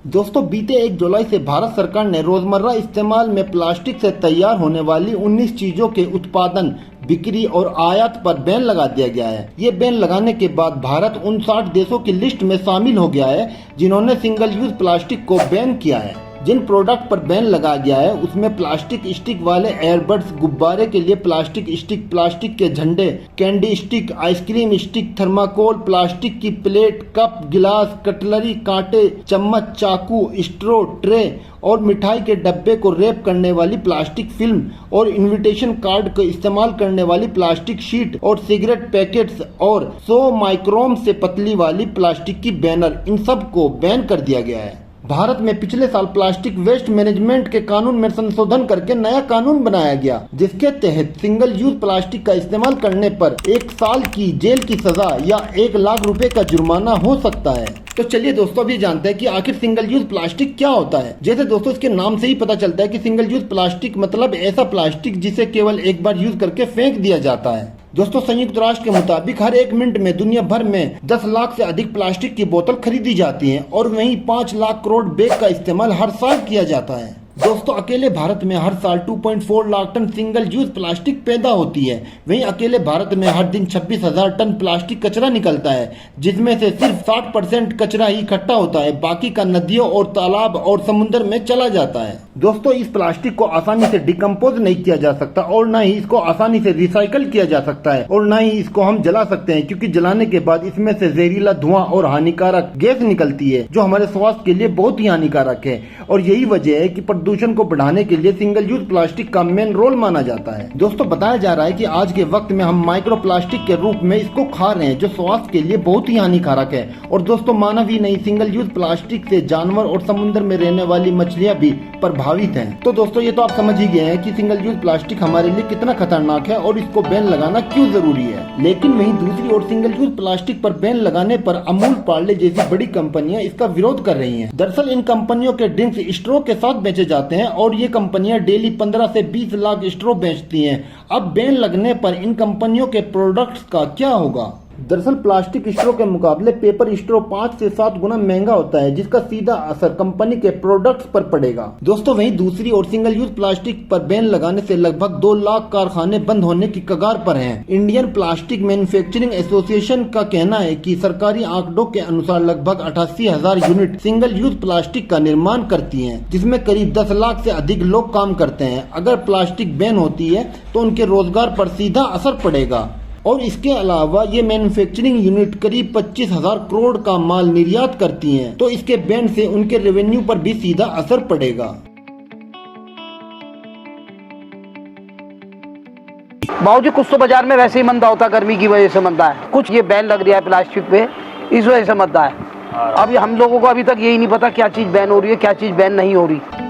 दोस्तों बीते 1 जुलाई से भारत सरकार ने रोजमर्रा इस्तेमाल में प्लास्टिक से तैयार होने वाली 19 चीजों के उत्पादन, बिक्री और आयात पर बैन लगा दिया गया है। ये बैन लगाने के बाद भारत उन 60 देशों की लिस्ट में शामिल हो गया है जिन्होंने सिंगल यूज प्लास्टिक को बैन किया है। जिन प्रोडक्ट पर बैन लगा गया है उसमें प्लास्टिक स्टिक वाले एयरबड्स, गुब्बारे के लिए प्लास्टिक स्टिक, प्लास्टिक के झंडे, candy stick, ice cream stick, thermocol, plastic की प्लेट, कप, गिलास, कटलरी, कांटे, चम्मच, चाकू, स्ट्रो, ट्रे और मिठाई के डब्बे को रैप करने वाली प्लास्टिक फिल्म और इनविटेशन कार्ड को इस्तेमाल करने वाली प्लास्टिक शीट और सिगरेट पैकेट्स और 100 माइक्रोन से पतली वाली प्लास्टिक की बैनर, इन सब को बैन कर दिया गया है। भारत में पिछले साल प्लास्टिक वेस्ट मैनेजमेंट के कानून में संशोधन करके नया कानून बनाया गया, जिसके तहत सिंगल यूज प्लास्टिक का इस्तेमाल करने पर 1 साल की जेल की सजा या 1 लाख रुपए का जुर्माना हो सकता है। तो चलिए दोस्तों अभी जानते हैं कि आखिर सिंगल यूज प्लास्टिक क्या होता है। जैसे दोस्तों इसके नाम से ही पता चलता है कि सिंगल यूज प्लास्टिक मतलब ऐसा प्लास्टिक जिसे केवल एक बार यूज करके फेंक दिया जाता है। दोस्तों संयुक्त राष्ट्र के मुताबिक हर 1 मिनट में दुनिया भर में 10 लाख से अधिक प्लास्टिक की बोतल खरीदी जाती हैं और वहीं 5 लाख करोड़ बैग का इस्तेमाल हर साल किया जाता है। दोस्तों अकेले भारत में हर साल 2.4 lakh ton single use plastic पैदा होती है। वहीं अकेले भारत में हर दिन 26,000 टन प्लास्टिक कचरा निकलता है, जिसमें से सिर्फ 60% कचरा ही इकट्ठा होता है, बाकी का नदियों और तालाब और समुद्र में चला जाता है। दोस्तों इस प्लास्टिक को आसानी से डिकम्पोज नहीं किया जा सकता और न ही इसको आसानी से रिसाइकल किया जा सकता है और न ही इसको हम जला सकते हैं, क्योंकि जलाने के बाद इसमें से जहरीला धुआं और हानिकारक गैस निकलती है जो हमारे स्वास्थ्य के लिए बहुत ही हानिकारक है। और यही वजह है कि प्रदूषण को बढ़ाने के लिए सिंगल यूज प्लास्टिक का मेन रोल माना जाता है। दोस्तों बताया जा रहा है कि आज के वक्त में हम माइक्रो प्लास्टिक के रूप में इसको खा रहे हैं जो स्वास्थ्य के लिए बहुत ही हानिकारक है। और दोस्तों मानव ही नहीं, सिंगल यूज प्लास्टिक से जानवर और समुद्र में रहने वाली मछलियां भी प्रभावित हैं। तो दोस्तों ये तो आप समझ ही गए हैं कि सिंगल यूज प्लास्टिक हमारे लिए कितना खतरनाक है और इसको बैन लगाना क्यों जरूरी है। लेकिन वहीं दूसरी ओर सिंगल यूज प्लास्टिक पर बैन लगाने पर अमूल, पार्ले जैसी बड़ी कंपनियां इसका विरोध कर रही हैं। दरअसल इन कंपनियों के ड्रिंक्स स्ट्रॉ के साथ बेचे जाते हैं और ये कंपनियां डेली 15 से 20 लाख स्ट्रॉ बेचती हैं। अब बैन लगने पर इन कंपनियों के प्रोडक्ट्स का क्या होगा। दरअसल प्लास्टिक स्ट्रॉ के मुकाबले पेपर स्ट्रॉ 5 से 7 गुना महंगा होता है, जिसका सीधा असर कंपनी के प्रोडक्ट्स पर पड़ेगा। दोस्तों वहीं दूसरी ओर सिंगल यूज प्लास्टिक पर बैन लगाने से लगभग 2 लाख कारखाने बंद होने की कगार पर हैं। इंडियन प्लास्टिक मैन्युफैक्चरिंग एसोसिएशन का कहना है कि सरकारी आंकड़ों के अनुसार लगभग 88,000 यूनिट सिंगल यूज प्लास्टिक का निर्माण करती है, जिसमें करीब 10 लाख से अधिक लोग काम करते हैं। अगर प्लास्टिक बैन होती है तो उनके रोजगार पर सीधा असर पड़ेगा और इसके अलावा ये मैन्युफैक्चरिंग यूनिट करीब 25,000 करोड़ का माल निर्यात करती हैं, तो इसके बैन से उनके रेवेन्यू पर भी सीधा असर पड़ेगा। बाबूजी कुछ तो बाजार में वैसे ही मंदा होता, गर्मी की वजह से मंदा है, कुछ ये बैन लग रहा है प्लास्टिक पे, इस वजह से मंदा है। अब हम लोगों को अभी तक यही नहीं पता क्या चीज बैन हो रही है, क्या चीज बैन नहीं हो रही।